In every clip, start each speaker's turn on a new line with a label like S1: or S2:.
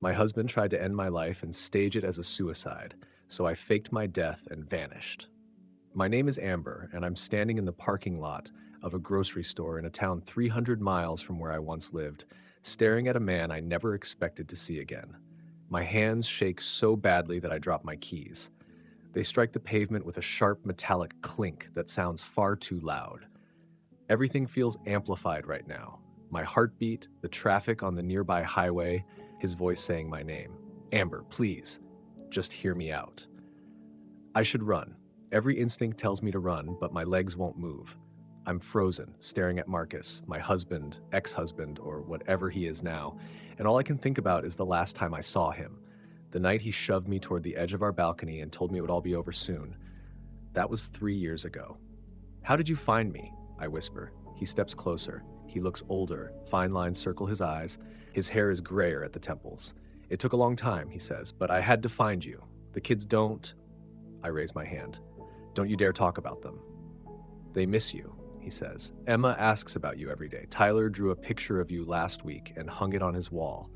S1: My husband tried to end my life and stage it as a suicide, so I faked my death and vanished. My name is Amber, and I'm standing in the parking lot of a grocery store in a town 300 miles from where I once lived, staring at a man I never expected to see again. My hands shake so badly that I drop my keys. They strike the pavement with a sharp metallic clink that sounds far too loud. Everything feels amplified right now. My heartbeat, the traffic on the nearby highway, his voice saying my name. Amber, please, just hear me out. I should run. Every instinct tells me to run, but my legs won't move. I'm frozen, staring at Marcus, my husband, ex-husband, or whatever he is now, and all I can think about is the last time I saw him. The night he shoved me toward the edge of our balcony and told me it would all be over soon. That was 3 years ago. How did you find me? I whisper. He steps closer. He looks older. Fine lines circle his eyes. His hair is grayer at the temples. It took a long time, he says, but I had to find you. The kids don't... I raise my hand. Don't you dare talk about them. They miss you, he says. Emma asks about you every day. Tyler drew a picture of you last week and hung it on his wall.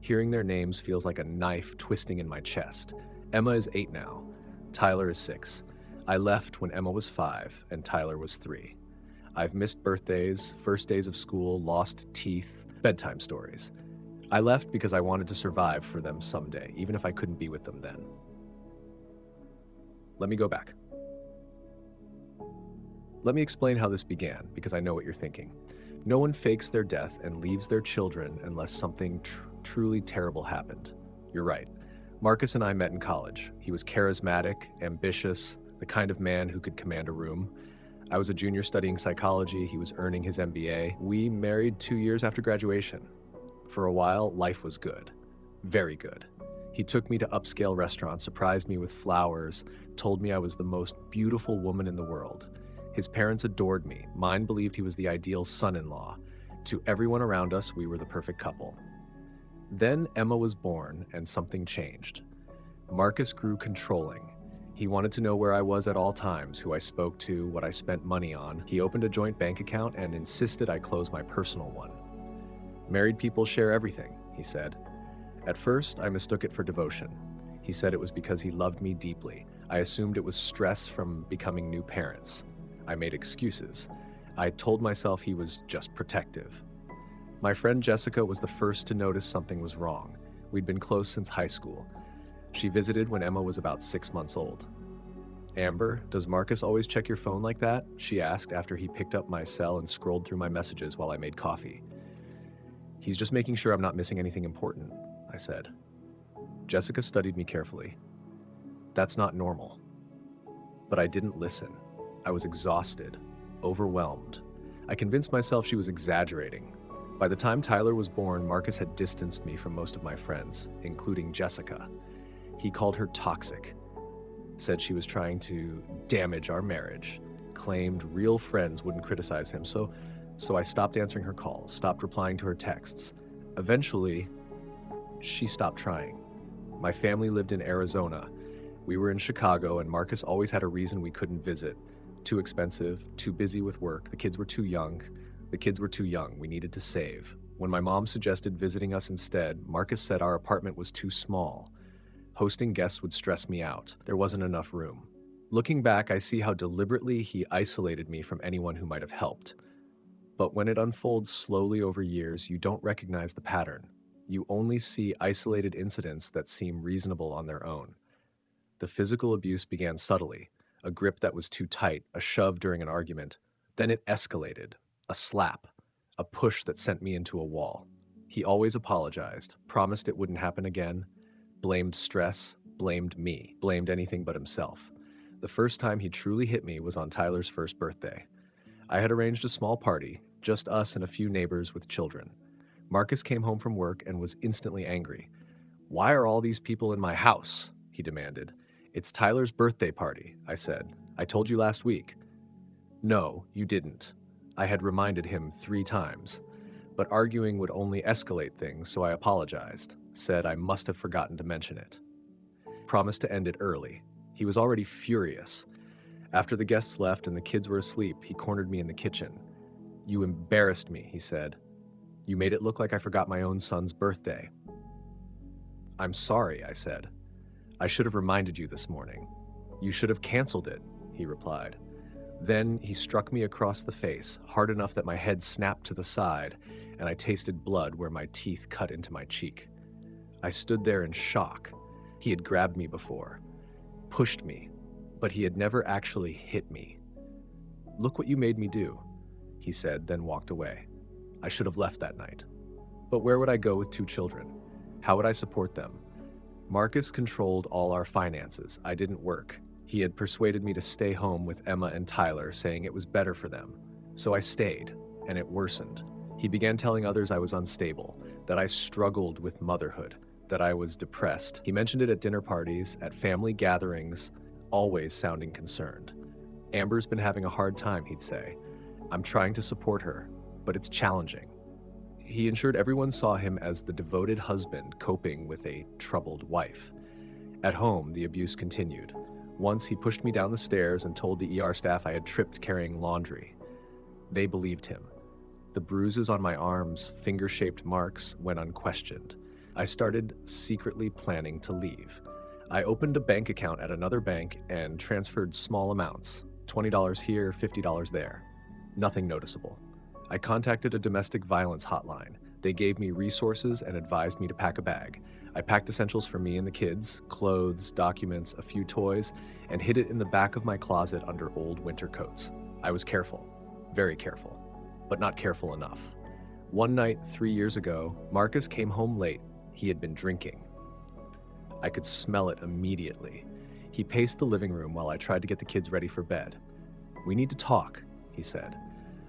S1: Hearing their names feels like a knife twisting in my chest. Emma is 8 now. Tyler is 6. I left when Emma was 5 and Tyler was 3. I've missed birthdays, first days of school, lost teeth, bedtime stories. I left because I wanted to survive for them someday, even if I couldn't be with them then. Let me go back. Let me explain how this began, because I know what you're thinking. No one fakes their death and leaves their children unless something truly terrible happened. You're right. Marcus and I met in college. He was charismatic, ambitious, the kind of man who could command a room. I was a junior studying psychology. He was earning his MBA. We married 2 years after graduation. For a while, life was good. Very good. He took me to upscale restaurants, surprised me with flowers, told me I was the most beautiful woman in the world. His parents adored me. Mine believed he was the ideal son-in-law. To everyone around us, we were the perfect couple. Then Emma was born, and something changed. Marcus grew controlling. He wanted to know where I was at all times, who I spoke to, what I spent money on. He opened a joint bank account and insisted I close my personal one. Married people share everything, he said. At first, I mistook it for devotion. He said it was because he loved me deeply. I assumed it was stress from becoming new parents. I made excuses. I told myself he was just protective. My friend Jessica was the first to notice something was wrong. We'd been close since high school. She visited when Emma was about 6 months old. Amber, does Marcus always check your phone like that? She asked after he picked up my cell and scrolled through my messages while I made coffee. He's just making sure I'm not missing anything important, I said. Jessica studied me carefully. That's not normal. But I didn't listen. I was exhausted, overwhelmed. I convinced myself she was exaggerating. By the time Tyler was born, Marcus had distanced me from most of my friends, including Jessica. He called her toxic, said she was trying to damage our marriage, claimed real friends wouldn't criticize him, so I stopped answering her calls, stopped replying to her texts. Eventually, she stopped trying. My family lived in Arizona. We were in Chicago, and Marcus always had a reason we couldn't visit. Too expensive, too busy with work, the kids were too young. We needed to save. When my mom suggested visiting us instead, Marcus said our apartment was too small. Hosting guests would stress me out. There wasn't enough room. Looking back, I see how deliberately he isolated me from anyone who might have helped. But when it unfolds slowly over years, you don't recognize the pattern. You only see isolated incidents that seem reasonable on their own. The physical abuse began subtly, a grip that was too tight, a shove during an argument. Then it escalated, a slap, a push that sent me into a wall. He always apologized, promised it wouldn't happen again, blamed stress, blamed me, blamed anything but himself. The first time he truly hit me was on Tyler's first birthday. I had arranged a small party, just us and a few neighbors with children. Marcus came home from work and was instantly angry. "Why are all these people in my house?" he demanded. "It's Tyler's birthday party," I said. "I told you last week." "No, you didn't." I had reminded him 3 times. But arguing would only escalate things, so I apologized, said I must have forgotten to mention it. Promised to end it early. He was already furious. After the guests left and the kids were asleep, he cornered me in the kitchen. "You embarrassed me," he said. "You made it look like I forgot my own son's birthday." I'm sorry, I said. I should have reminded you this morning. You should have canceled it, he replied. Then he struck me across the face, hard enough that my head snapped to the side, and I tasted blood where my teeth cut into my cheek. I stood there in shock. He had grabbed me before, pushed me, but he had never actually hit me. Look what you made me do, he said, then walked away. I should have left that night. But where would I go with 2 children? How would I support them? Marcus controlled all our finances. I didn't work. He had persuaded me to stay home with Emma and Tyler, saying it was better for them. So I stayed, and it worsened. He began telling others I was unstable, that I struggled with motherhood, that I was depressed. He mentioned it at dinner parties, at family gatherings, always sounding concerned. Amber's been having a hard time, he'd say. I'm trying to support her, but it's challenging. He ensured everyone saw him as the devoted husband coping with a troubled wife. At home, the abuse continued. Once he pushed me down the stairs and told the ER staff I had tripped carrying laundry. They believed him. The bruises on my arms, finger-shaped marks, went unquestioned. I started secretly planning to leave. I opened a bank account at another bank and transferred small amounts, $20 here, $50 there. Nothing noticeable. I contacted a domestic violence hotline. They gave me resources and advised me to pack a bag. I packed essentials for me and the kids, clothes, documents, a few toys, and hid it in the back of my closet under old winter coats. I was careful, very careful, but not careful enough. One night, 3 years ago, Marcus came home late. He had been drinking. I could smell it immediately. He paced the living room while I tried to get the kids ready for bed. We need to talk, he said.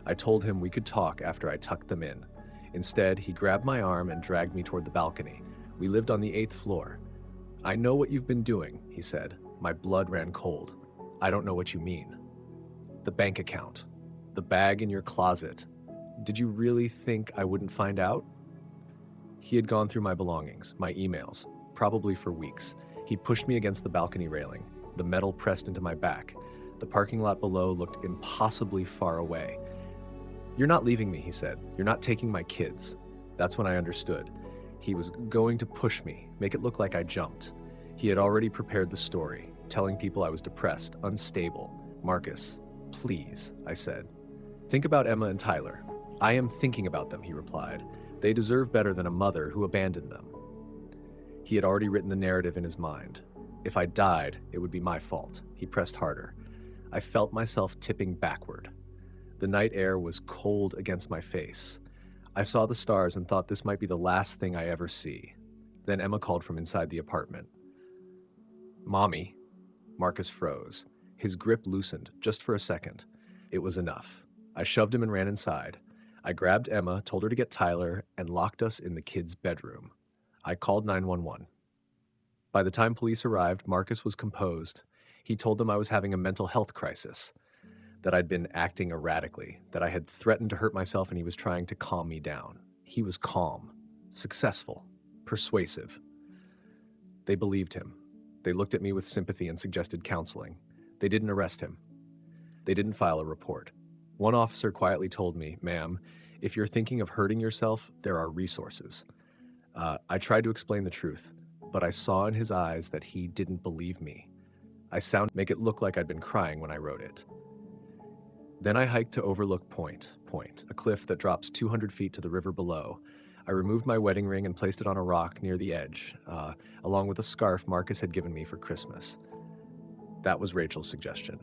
S1: I told him we could talk after I tucked them in. Instead, he grabbed my arm and dragged me toward the balcony. We lived on the 8th floor. I know what you've been doing, he said. My blood ran cold. I don't know what you mean. The bank account. The bag in your closet. Did you really think I wouldn't find out? He had gone through my belongings, my emails, probably for weeks. He pushed me against the balcony railing. The metal pressed into my back. The parking lot below looked impossibly far away. You're not leaving me, he said. You're not taking my kids. That's when I understood. He was going to push me, make it look like I jumped. He had already prepared the story, telling people I was depressed, unstable. Marcus, please, I said. Think about Emma and Tyler. I am thinking about them, he replied. They deserve better than a mother who abandoned them. He had already written the narrative in his mind. If I died, it would be my fault. He pressed harder. I felt myself tipping backward. The night air was cold against my face. I saw the stars and thought this might be the last thing I ever see. Then Emma called from inside the apartment. Mommy. Marcus froze. His grip loosened, just for a second. It was enough. I shoved him and ran inside. I grabbed Emma, told her to get Tyler, and locked us in the kids' bedroom. I called 911. By the time police arrived, Marcus was composed. He told them I was having a mental health crisis, that I'd been acting erratically, that I had threatened to hurt myself and he was trying to calm me down. He was calm, successful, persuasive. They believed him. They looked at me with sympathy and suggested counseling. They didn't arrest him. They didn't file a report. One officer quietly told me, "Ma'am, if you're thinking of hurting yourself, there are resources." I tried to explain the truth, but I saw in his eyes that he didn't believe me. Make it look like I'd been crying when I wrote it. Then I hiked to Overlook Point, a cliff that drops 200 feet to the river below. I removed my wedding ring and placed it on a rock near the edge, along with a scarf Marcus had given me for Christmas. That was Rachel's suggestion.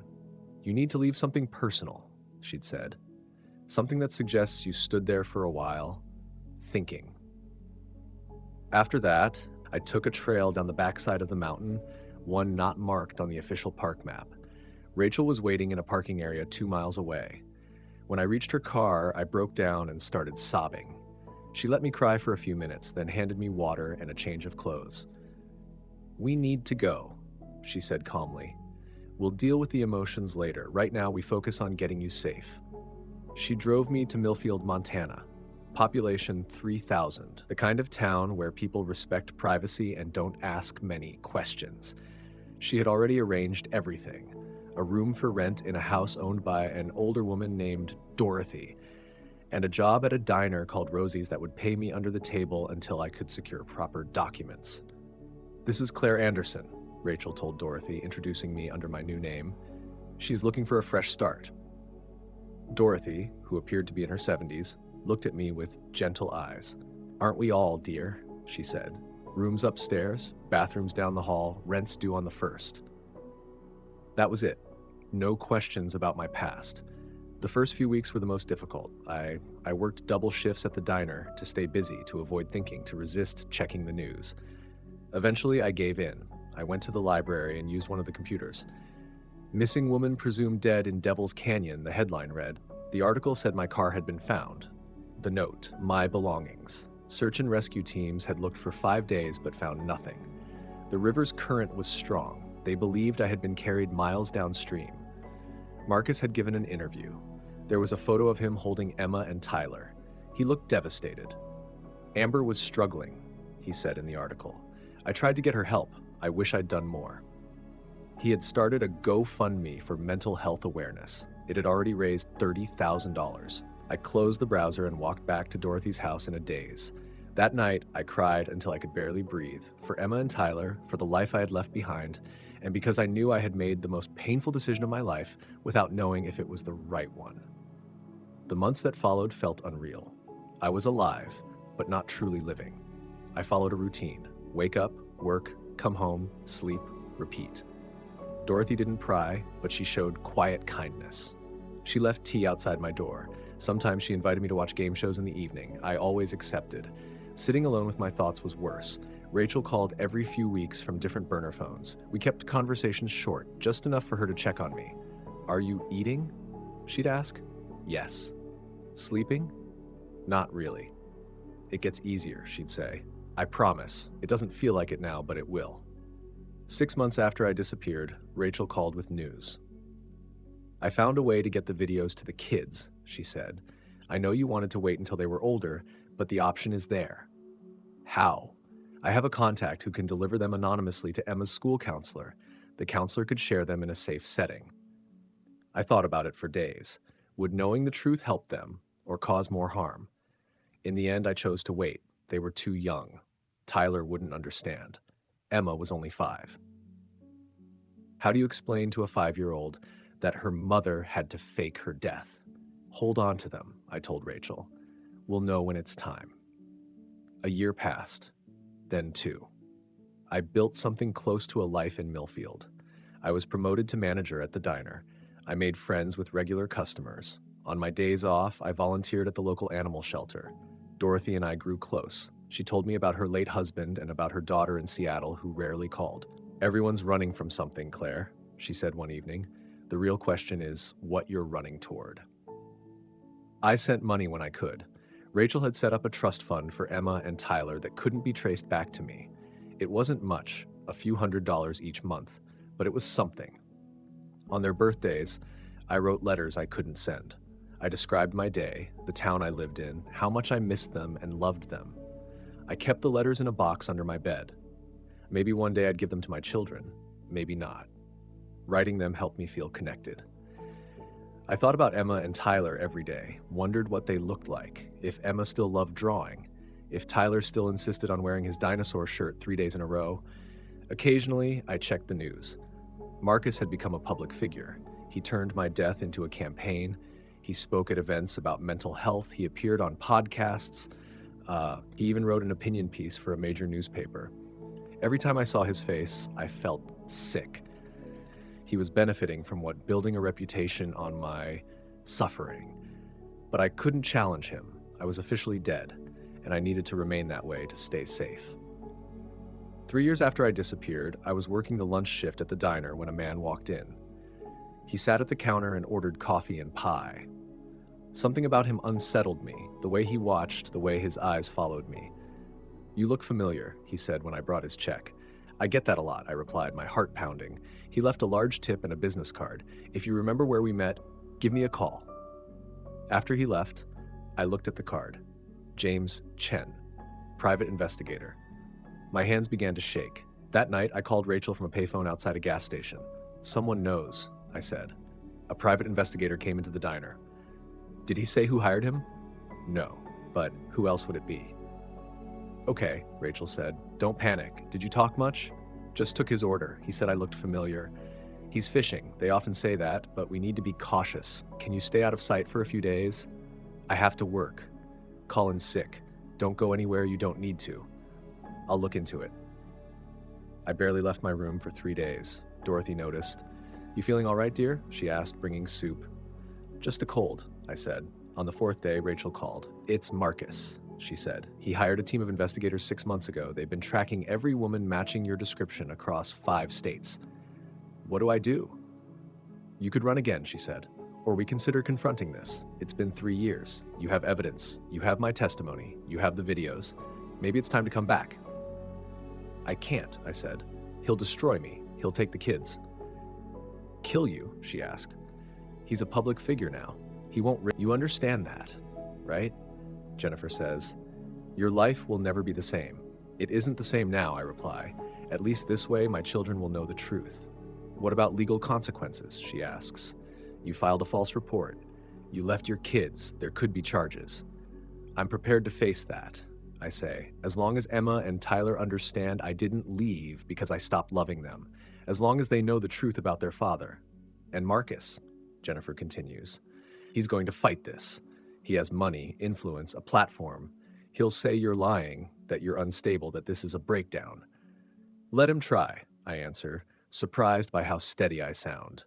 S1: You need to leave something personal, she'd said. Something that suggests you stood there for a while, thinking. After that, I took a trail down the backside of the mountain, one not marked on the official park map. Rachel was waiting in a parking area 2 miles away. When I reached her car, I broke down and started sobbing. She let me cry for a few minutes, then handed me water and a change of clothes. We need to go, she said calmly. We'll deal with the emotions later. Right now, we focus on getting you safe. She drove me to Millfield, Montana. Population 3,000, the kind of town where people respect privacy and don't ask many questions. She had already arranged everything. A room for rent in a house owned by an older woman named Dorothy, and a job at a diner called Rosie's that would pay me under the table until I could secure proper documents. "This is Claire Anderson," Rachel told Dorothy, introducing me under my new name. "She's looking for a fresh start." Dorothy, who appeared to be in her 70s, looked at me with gentle eyes. "Aren't we all, dear?" she said. "Rooms upstairs, bathrooms down the hall, rents due on the 1st. That was it. No questions about my past. The first few weeks were the most difficult. I worked double shifts at the diner to stay busy, to avoid thinking, to resist checking the news. Eventually, I gave in. I went to the library and used one of the computers. "Missing woman presumed dead in Devil's Canyon," the headline read. The article said my car had been found. The note, "My belongings." Search and rescue teams had looked for 5 days but found nothing. The river's current was strong. They believed I had been carried miles downstream. Marcus had given an interview. There was a photo of him holding Emma and Tyler. He looked devastated. "Amber was struggling," he said in the article. "I tried to get her help. I wish I'd done more." He had started a GoFundMe for mental health awareness. It had already raised $30,000. I closed the browser and walked back to Dorothy's house in a daze. That night, I cried until I could barely breathe, for Emma and Tyler, for the life I had left behind, and because I knew I had made the most painful decision of my life without knowing if it was the right one. The months that followed felt unreal. I was alive, but not truly living. I followed a routine. Wake up, work, come home, sleep, repeat. Dorothy didn't pry, but she showed quiet kindness. She left tea outside my door. Sometimes she invited me to watch game shows in the evening. I always accepted. Sitting alone with my thoughts was worse. Rachel called every few weeks from different burner phones. We kept conversations short, just enough for her to check on me. "Are you eating?" she'd ask. "Yes." "Sleeping?" "Not really." "It gets easier," she'd say. "I promise. It doesn't feel like it now, but it will." 6 months after I disappeared, Rachel called with news. "I found a way to get the videos to the kids," she said. "I know you wanted to wait until they were older, but the option is there." "How?" "I have a contact who can deliver them anonymously to Emma's school counselor. The counselor could share them in a safe setting." I thought about it for days. Would knowing the truth help them, or cause more harm? In the end, I chose to wait. They were too young. Tyler wouldn't understand. Emma was only 5. How do you explain to a 5-year-old that her mother had to fake her death? "Hold on to them," I told Rachel. "We'll know when it's time." A year passed, then 2. I built something close to a life in Millfield. I was promoted to manager at the diner. I made friends with regular customers. On my days off, I volunteered at the local animal shelter. Dorothy and I grew close. She told me about her late husband and about her daughter in Seattle who rarely called. "Everyone's running from something, Claire," she said one evening. "The real question is what you're running toward." I sent money when I could. Rachel had set up a trust fund for Emma and Tyler that couldn't be traced back to me. It wasn't much, a few $100s each month, but it was something. On their birthdays, I wrote letters I couldn't send. I described my day, the town I lived in, how much I missed them and loved them. I kept the letters in a box under my bed. Maybe one day I'd give them to my children, maybe not. Writing them helped me feel connected. I thought about Emma and Tyler every day, wondered what they looked like, if Emma still loved drawing, if Tyler still insisted on wearing his dinosaur shirt 3 days in a row. Occasionally, I checked the news. Marcus had become a public figure. He turned my death into a campaign. He spoke at events about mental health. He appeared on podcasts. He even wrote an opinion piece for a major newspaper. Every time I saw his face, I felt sick. He was benefiting from building a reputation on my suffering. But I couldn't challenge him. I was officially dead, and I needed to remain that way to stay safe. 3 years after I disappeared, I was working the lunch shift at the diner when a man walked in. He sat at the counter and ordered coffee and pie. Something about him unsettled me, the way he watched, the way his eyes followed me. "You look familiar," he said when I brought his check. "I get that a lot," I replied, my heart pounding. He left a large tip and a business card. "If you remember where we met, give me a call." After he left, I looked at the card. James Chen, private investigator. My hands began to shake. That night, I called Rachel from a payphone outside a gas station. "Someone knows," I said. A private investigator came into the diner. "Did he say who hired him?" "No, but who else would it be?" "Okay," Rachel said. "Don't panic. Did you talk much?" Just took his order. He said I looked familiar. He's fishing. They often say that, but we need to be cautious. Can you stay out of sight for a few days? I have to work. Call in sick. Don't go anywhere you don't need to. I'll look into it. I barely left my room for 3 days. Dorothy noticed. You feeling all right, dear? She asked, bringing soup. Just a cold, I said. On the 4th day, Rachel called. It's Marcus, she said. He hired a team of investigators 6 months ago. They've been tracking every woman matching your description across 5 states. What do I do? You could run again, she said. Or we consider confronting this. It's been 3 years. You have evidence. You have my testimony. You have the videos. Maybe it's time to come back. I can't, I said. He'll destroy me. He'll take the kids. Kill you? She asked. He's a public figure now. He won't. You understand that, right? Jennifer says. Your life will never be the same. It isn't the same now, I reply. At least this way my children will know the truth. What about legal consequences? She asks. You filed a false report. You left your kids. There could be charges. I'm prepared to face that, I say, as long as Emma and Tyler understand I didn't leave because I stopped loving them, as long as they know the truth about their father. And Marcus, Jennifer continues, he's going to fight this. He has money, influence, a platform. He'll say you're lying, that you're unstable, that this is a breakdown. Let him try, I answer, surprised by how steady I sound.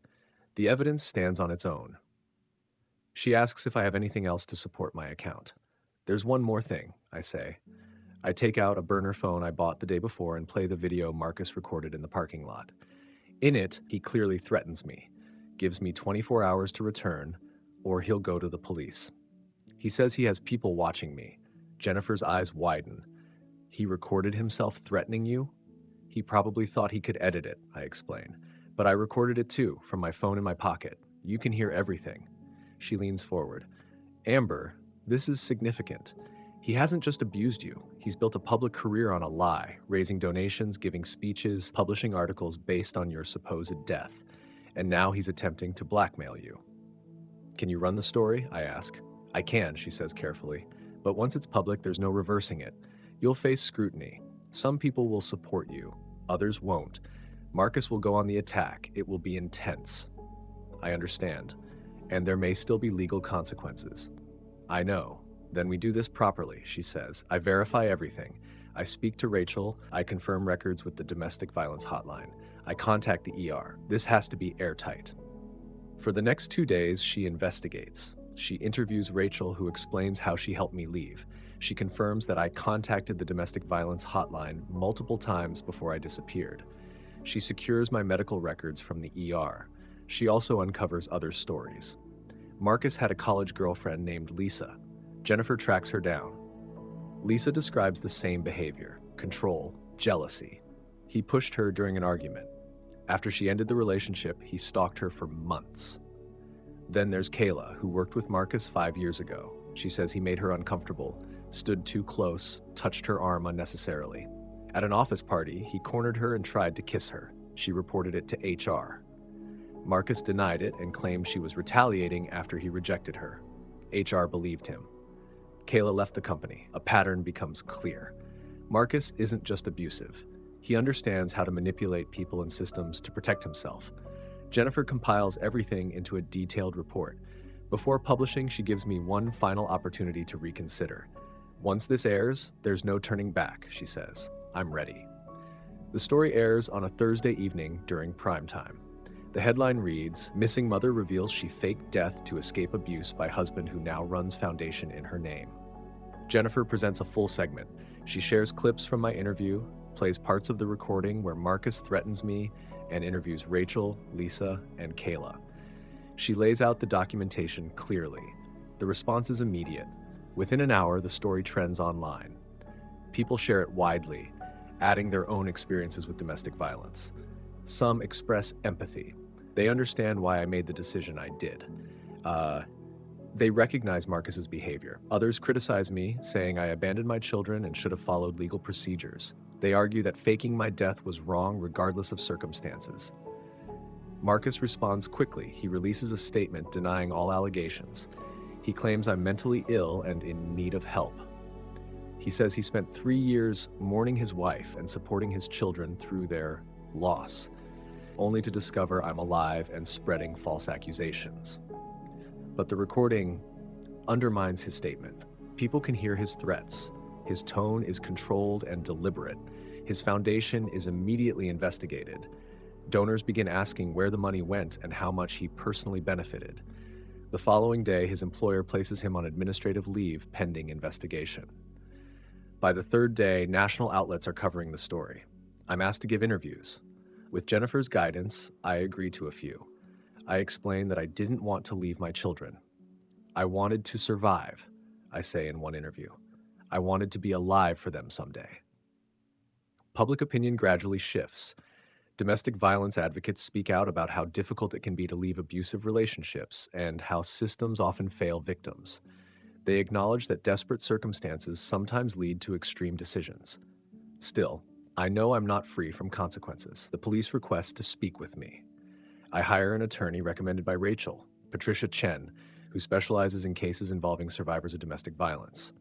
S1: The evidence stands on its own. She asks if I have anything else to support my account. There's one more thing, I say. I take out a burner phone I bought the day before and play the video Marcus recorded in the parking lot. In it, he clearly threatens me, gives me 24 hours to return, or he'll go to the police. He says he has people watching me. Jennifer's eyes widen. He recorded himself threatening you? He probably thought he could edit it, I explain. But I recorded it too, from my phone in my pocket. You can hear everything. She leans forward. Amber, this is significant. He hasn't just abused you. He's built a public career on a lie, raising donations, giving speeches, publishing articles based on your supposed death. And now he's attempting to blackmail you. Can you run the story? I ask. I can, she says carefully. But once it's public, there's no reversing it. You'll face scrutiny. Some people will support you. Others won't. Marcus will go on the attack. It will be intense. I understand. And there may still be legal consequences. I know. Then we do this properly, she says. I verify everything. I speak to Rachel. I confirm records with the domestic violence hotline. I contact the ER. This has to be airtight. For the next 2 days, she investigates. She interviews Rachel, who explains how she helped me leave. She confirms that I contacted the domestic violence hotline multiple times before I disappeared. She secures my medical records from the ER. She also uncovers other stories. Marcus had a college girlfriend named Lisa. Jennifer tracks her down. Lisa describes the same behavior: control, jealousy. He pushed her during an argument. After she ended the relationship, he stalked her for months. Then there's Kayla, who worked with Marcus 5 years ago. She says he made her uncomfortable, stood too close, touched her arm unnecessarily. At an office party, he cornered her and tried to kiss her. She reported it to HR. Marcus denied it and claimed she was retaliating after he rejected her. HR believed him. Kayla left the company. A pattern becomes clear. Marcus isn't just abusive. He understands how to manipulate people and systems to protect himself. Jennifer compiles everything into a detailed report. Before publishing, she gives me one final opportunity to reconsider. Once this airs, there's no turning back, she says. I'm ready. The story airs on a Thursday evening during prime time. The headline reads, Missing Mother Reveals She Faked Death to Escape Abuse by Husband Who Now Runs Foundation in Her Name. Jennifer presents a full segment. She shares clips from my interview, plays parts of the recording where Marcus threatens me, and interviews Rachel, Lisa, and Kayla. She lays out the documentation clearly. The response is immediate. Within an hour, the story trends online. People share it widely, adding their own experiences with domestic violence. Some express empathy. They understand why I made the decision I did. They recognize Marcus's behavior. Others criticize me, saying I abandoned my children and should have followed legal procedures. They argue that faking my death was wrong regardless of circumstances. Marcus responds quickly. He releases a statement denying all allegations. He claims I'm mentally ill and in need of help. He says he spent 3 years mourning his wife and supporting his children through their loss, only to discover I'm alive and spreading false accusations. But the recording undermines his statement. People can hear his threats. His tone is controlled and deliberate. His foundation is immediately investigated. Donors begin asking where the money went and how much he personally benefited. The following day, his employer places him on administrative leave pending investigation. By the third day, national outlets are covering the story. I'm asked to give interviews. With Jennifer's guidance, I agree to a few. I explain that I didn't want to leave my children. I wanted to survive, I say in one interview. I wanted to be alive for them someday. Public opinion gradually shifts. Domestic violence advocates speak out about how difficult it can be to leave abusive relationships and how systems often fail victims. They acknowledge that desperate circumstances sometimes lead to extreme decisions. Still, I know I'm not free from consequences. The police request to speak with me. I hire an attorney recommended by Rachel, Patricia Chen, who specializes in cases involving survivors of domestic violence.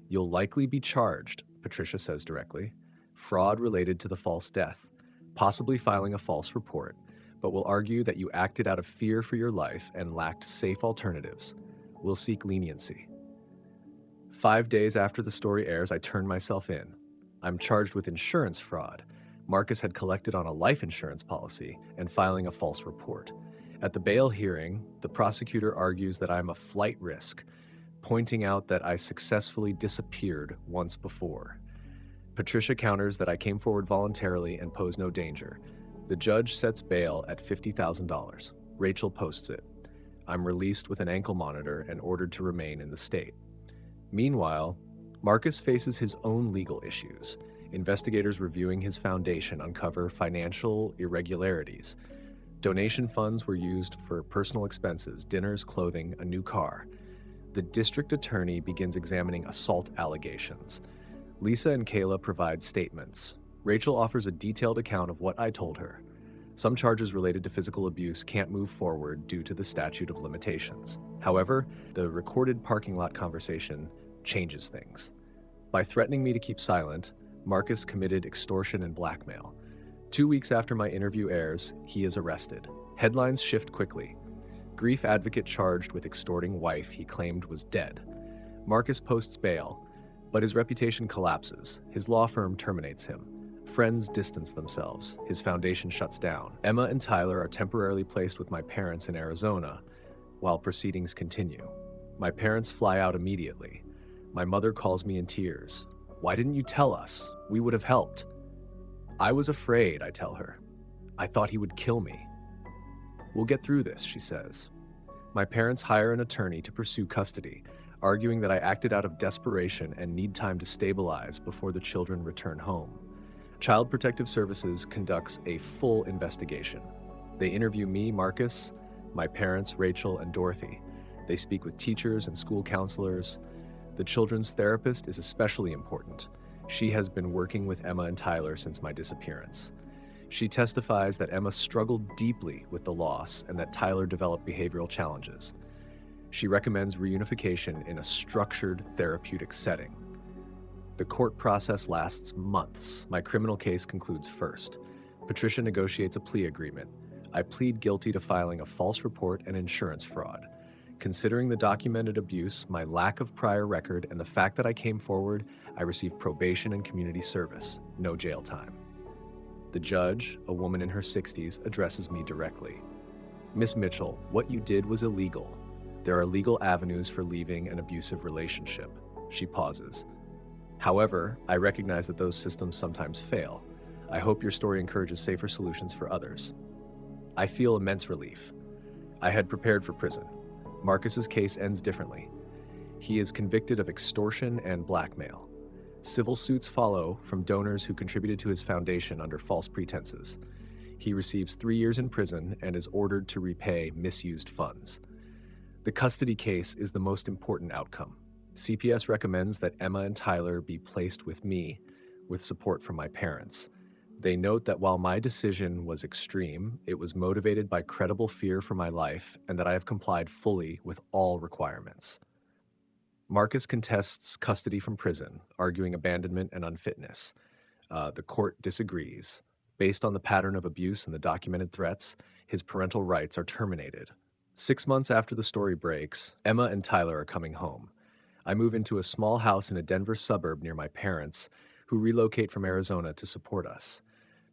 S1: You'll likely be charged, Patricia says directly, fraud related to the false death, possibly filing a false report, but will argue that you acted out of fear for your life and lacked safe alternatives. We'll seek leniency. 5 days after the story airs, I turn myself in. I'm charged with insurance fraud. Marcus had collected on a life insurance policy and filing a false report. At the bail hearing, the prosecutor argues that I'm a flight risk, pointing out that I successfully disappeared once before. Patricia counters that I came forward voluntarily and pose no danger. The judge sets bail at $50,000. Rachel posts it. I'm released with an ankle monitor and ordered to remain in the state. Meanwhile, Marcus faces his own legal issues. Investigators reviewing his foundation uncover financial irregularities. Donation funds were used for personal expenses, dinners, clothing, a new car. The district attorney begins examining assault allegations. Lisa and Kayla provide statements. Rachel offers a detailed account of what I told her. Some charges related to physical abuse can't move forward due to the statute of limitations. However, the recorded parking lot conversation changes things. By threatening me to keep silent, Marcus committed extortion and blackmail. 2 weeks after my interview airs, he is arrested. Headlines shift quickly. Grief advocate charged with extorting wife he claimed was dead. Marcus posts bail, but his reputation collapses. His law firm terminates him. Friends distance themselves. His foundation shuts down. Emma and Tyler are temporarily placed with my parents in Arizona while proceedings continue. My parents fly out immediately. My mother calls me in tears. Why didn't you tell us? We would have helped. I was afraid, I tell her. I thought he would kill me. We'll get through this, she says. My parents hire an attorney to pursue custody, arguing that I acted out of desperation and need time to stabilize before the children return home. Child Protective Services conducts a full investigation. They interview me, Marcus, my parents, Rachel, and Dorothy. They speak with teachers and school counselors. The children's therapist is especially important. She has been working with Emma and Tyler since my disappearance. She testifies that Emma struggled deeply with the loss and that Tyler developed behavioral challenges. She recommends reunification in a structured therapeutic setting. The court process lasts months. My criminal case concludes first. Patricia negotiates a plea agreement. I plead guilty to filing a false report and insurance fraud. Considering the documented abuse, my lack of prior record, and the fact that I came forward, I received probation and community service, no jail time. The judge, a woman in her 60s, addresses me directly. Miss Mitchell, what you did was illegal. There are legal avenues for leaving an abusive relationship. She pauses. However, I recognize that those systems sometimes fail. I hope your story encourages safer solutions for others. I feel immense relief. I had prepared for prison. Marcus's case ends differently. He is convicted of extortion and blackmail. Civil suits follow from donors who contributed to his foundation under false pretenses. He receives 3 years in prison and is ordered to repay misused funds. The custody case is the most important outcome. CPS recommends that Emma and Tyler be placed with me, with support from my parents. They note that while my decision was extreme, it was motivated by credible fear for my life and that I have complied fully with all requirements. Marcus contests custody from prison, arguing abandonment and unfitness. The court disagrees. Based on the pattern of abuse and the documented threats, his parental rights are terminated. 6 months after the story breaks, Emma and Tyler are coming home. I move into a small house in a Denver suburb near my parents, who relocate from Arizona to support us.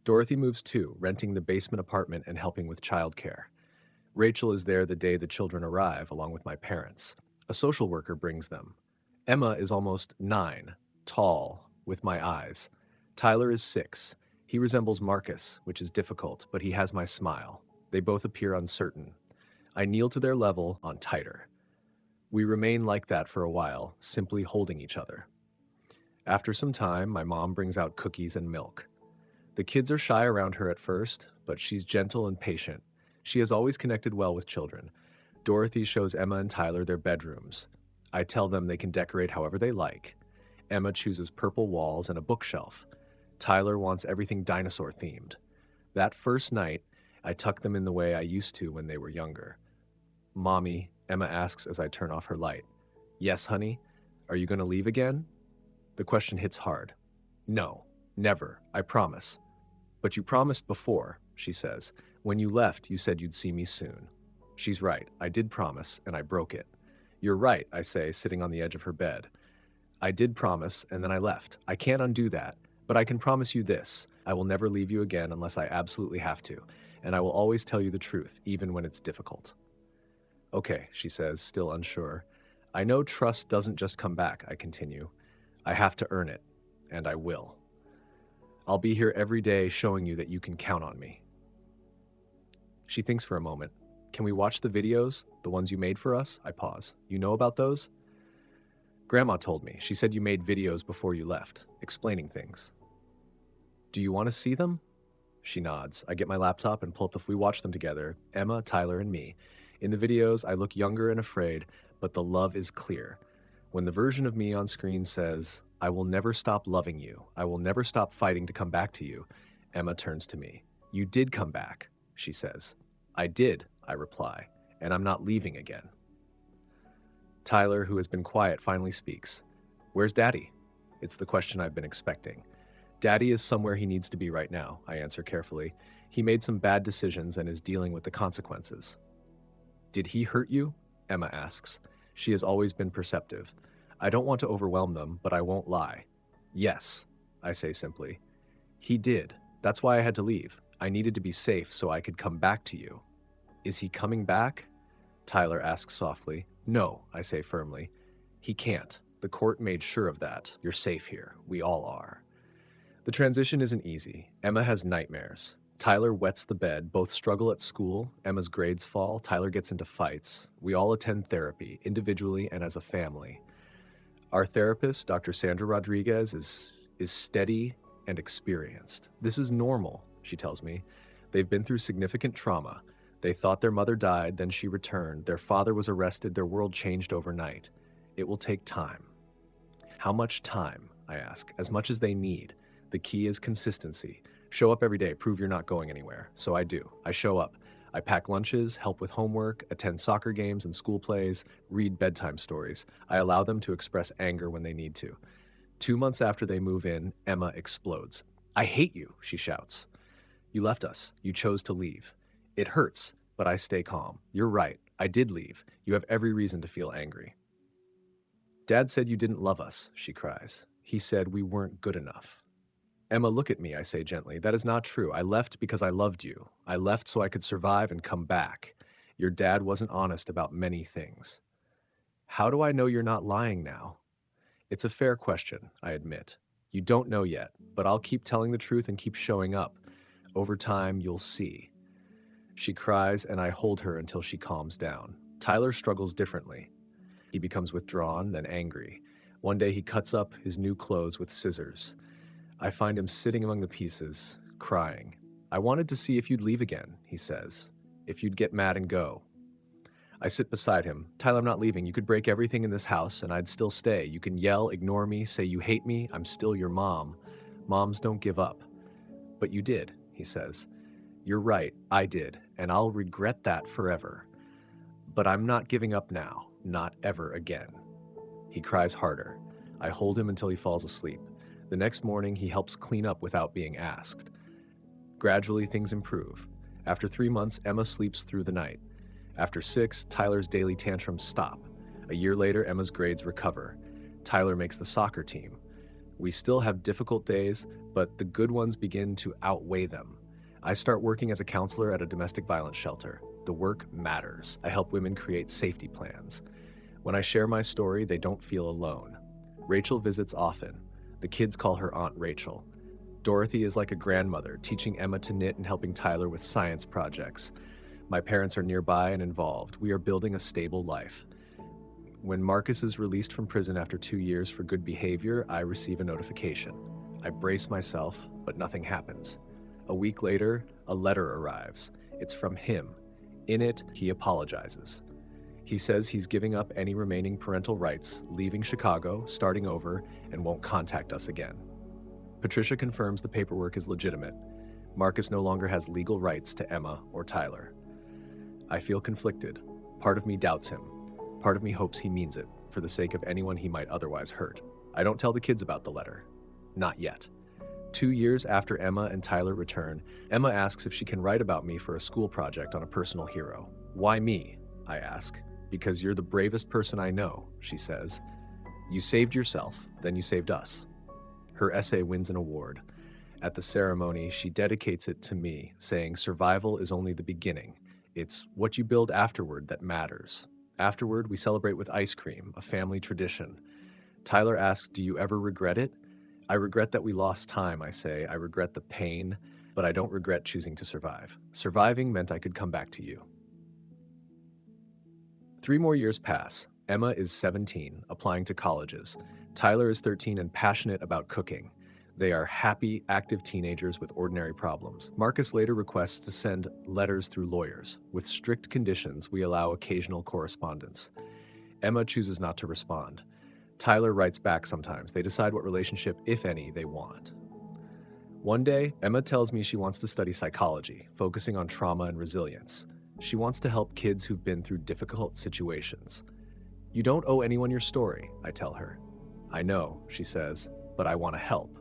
S1: Dorothy moves too, renting the basement apartment and helping with childcare. Rachel is there the day the children arrive, along with my parents. A social worker brings them. Emma is almost 9, tall, with my eyes. Tyler is 6. He resembles Marcus, which is difficult, but he has my smile. They both appear uncertain. I kneel to their level on tighter. We remain like that for a while, simply holding each other. After some time, my mom brings out cookies and milk. The kids are shy around her at first, but she's gentle and patient. She has always connected well with children. Dorothy shows Emma and Tyler their bedrooms. I tell them they can decorate however they like. Emma chooses purple walls and a bookshelf. Tyler wants everything dinosaur themed. That first night, I tuck them in the way I used to when they were younger. "Mommy," Emma asks as I turn off her light. "Yes, honey? Are you going to leave again?" The question hits hard. "No, never, I promise." "But you promised before," she says. "When you left, you said you'd see me soon." She's right, I did promise, and I broke it. "You're right," I say, sitting on the edge of her bed. "I did promise, and then I left. I can't undo that, but I can promise you this. I will never leave you again unless I absolutely have to, and I will always tell you the truth, even when it's difficult." "Okay," she says, still unsure. "I know trust doesn't just come back," I continue. "I have to earn it, and I will. I'll be here every day showing you that you can count on me." She thinks for a moment. "Can we watch the videos? The ones you made for us?" I pause. "You know about those?" "Grandma told me. She said you made videos before you left, explaining things." "Do you want to see them?" She nods. I get my laptop and pull up we watch them together, Emma, Tyler, and me. In the videos, I look younger and afraid, but the love is clear. When the version of me on screen says, "I will never stop loving you. I will never stop fighting to come back to you," Emma turns to me. "You did come back," she says. "I did," I reply, "and I'm not leaving again." Tyler, who has been quiet, finally speaks. "Where's Daddy?" It's the question I've been expecting. "Daddy is somewhere he needs to be right now," I answer carefully. "He made some bad decisions and is dealing with the consequences." "Did he hurt you?" Emma asks. She has always been perceptive. I don't want to overwhelm them, but I won't lie. "Yes," I say simply. "He did. That's why I had to leave. I needed to be safe so I could come back to you." "Is he coming back?" Tyler asks softly. "No," I say firmly. "He can't. The court made sure of that. You're safe here. We all are." The transition isn't easy. Emma has nightmares. Tyler wets the bed. Both struggle at school. Emma's grades fall. Tyler gets into fights. We all attend therapy, individually and as a family. Our therapist, Dr. Sandra Rodriguez, is steady and experienced. "This is normal," she tells me. "They've been through significant trauma. They thought their mother died, then she returned. Their father was arrested. Their world changed overnight. It will take time." "How much time?" I ask. "As much as they need. The key is consistency. Show up every day, prove you're not going anywhere." So I do. I show up. I pack lunches, help with homework, attend soccer games and school plays, read bedtime stories. I allow them to express anger when they need to. 2 months after they move in, Emma explodes. "I hate you," she shouts. "You left us. You chose to leave. It hurts, but I stay calm. You're right. I did leave. You have every reason to feel angry." "Dad said you didn't love us," she cries. "He said we weren't good enough." "Emma, look at me," I say gently. "That is not true. I left because I loved you. I left so I could survive and come back. Your dad wasn't honest about many things." "How do I know you're not lying now?" It's a fair question, I admit. You don't know yet, but I'll keep telling the truth and keep showing up. Over time, you'll see. She cries, and I hold her until she calms down. Tyler struggles differently. He becomes withdrawn, then angry. One day he cuts up his new clothes with scissors. I find him sitting among the pieces, crying. "I wanted to see if you'd leave again," he says. "If you'd get mad and go." I sit beside him. "Tyler, I'm not leaving. You could break everything in this house, and I'd still stay. You can yell, ignore me, say you hate me. I'm still your mom. Moms don't give up." "But you did," he says. "You're right, I did, and I'll regret that forever. But I'm not giving up now, not ever again." He cries harder. I hold him until he falls asleep. The next morning, he helps clean up without being asked. Gradually, things improve. After 3 months, Emma sleeps through the night. After 6, Tyler's daily tantrums stop. A year later, Emma's grades recover. Tyler makes the soccer team. We still have difficult days, but the good ones begin to outweigh them. I start working as a counselor at a domestic violence shelter. The work matters. I help women create safety plans. When I share my story, they don't feel alone. Rachel visits often. The kids call her Aunt Rachel. Dorothy is like a grandmother, teaching Emma to knit and helping Tyler with science projects. My parents are nearby and involved. We are building a stable life. When Marcus is released from prison after 2 years for good behavior, I receive a notification. I brace myself, but nothing happens. A week later, a letter arrives. It's from him. In it, he apologizes. He says he's giving up any remaining parental rights, leaving Chicago, starting over, and won't contact us again. Patricia confirms the paperwork is legitimate. Marcus no longer has legal rights to Emma or Tyler. I feel conflicted. Part of me doubts him. Part of me hopes he means it, for the sake of anyone he might otherwise hurt. I don't tell the kids about the letter. Not yet. 2 years after Emma and Tyler return, Emma asks if she can write about me for a school project on a personal hero. Why me? I ask. Because you're the bravest person I know, she says. You saved yourself, then you saved us. Her essay wins an award. At the ceremony, she dedicates it to me, saying survival is only the beginning. It's what you build afterward that matters. Afterward, we celebrate with ice cream, a family tradition. Tyler asks, do you ever regret it? I regret that we lost time, I say. I regret the pain, but I don't regret choosing to survive. Surviving meant I could come back to you. 3 more years pass. Emma is 17, applying to colleges. Tyler is 13 and passionate about cooking. They are happy, active teenagers with ordinary problems. Marcus later requests to send letters through lawyers. With strict conditions, we allow occasional correspondence. Emma chooses not to respond. Tyler writes back sometimes. They decide what relationship, if any, they want. One day, Emma tells me she wants to study psychology, focusing on trauma and resilience. She wants to help kids who've been through difficult situations. You don't owe anyone your story, I tell her. I know, she says, but I want to help.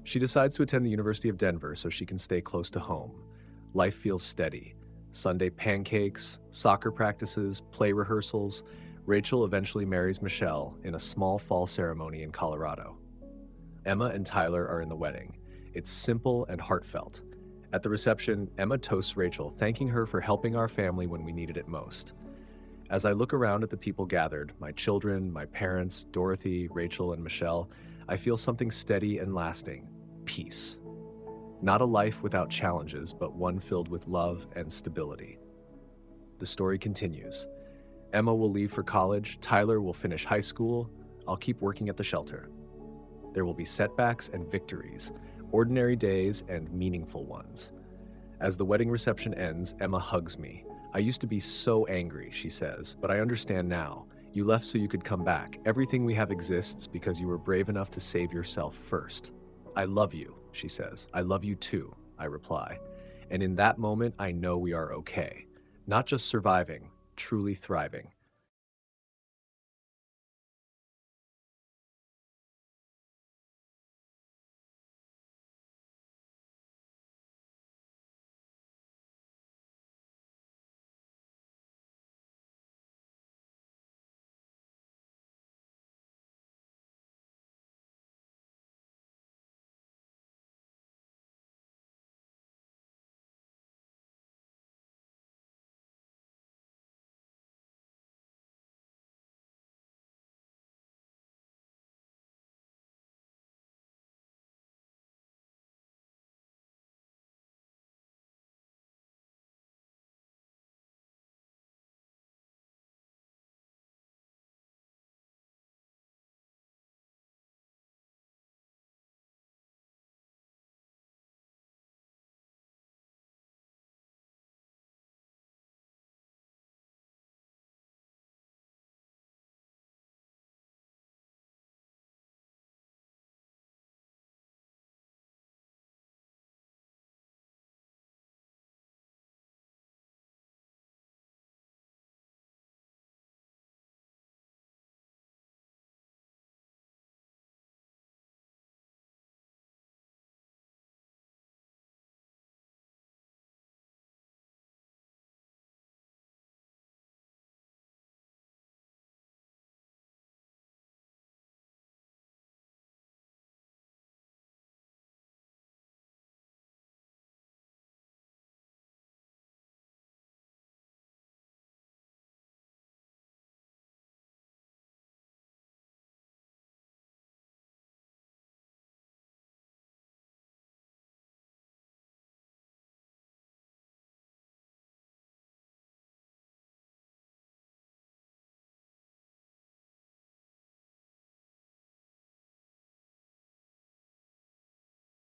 S1: She decides to attend the University of Denver so she can stay close to home. Life feels steady. Sunday pancakes, soccer practices, play rehearsals. Rachel eventually marries Michelle in a small fall ceremony in Colorado. Emma and Tyler are in the wedding. It's simple and heartfelt. At the reception, Emma toasts Rachel, thanking her for helping our family when we needed it most. As I look around at the people gathered, my children, my parents, Dorothy, Rachel, and Michelle, I feel something steady and lasting. Peace. Not a life without challenges, but one filled with love and stability. The story continues. Emma will leave for college, Tyler will finish high school, I'll keep working at the shelter. There will be setbacks and victories, ordinary days and meaningful ones. As the wedding reception ends, Emma hugs me. I used to be so angry, she says, but I understand now. You left so you could come back. Everything we have exists because you were brave enough to save yourself first. I love you, she says. I love you too, I reply. And in that moment, I know we are okay. Not just surviving, truly thriving.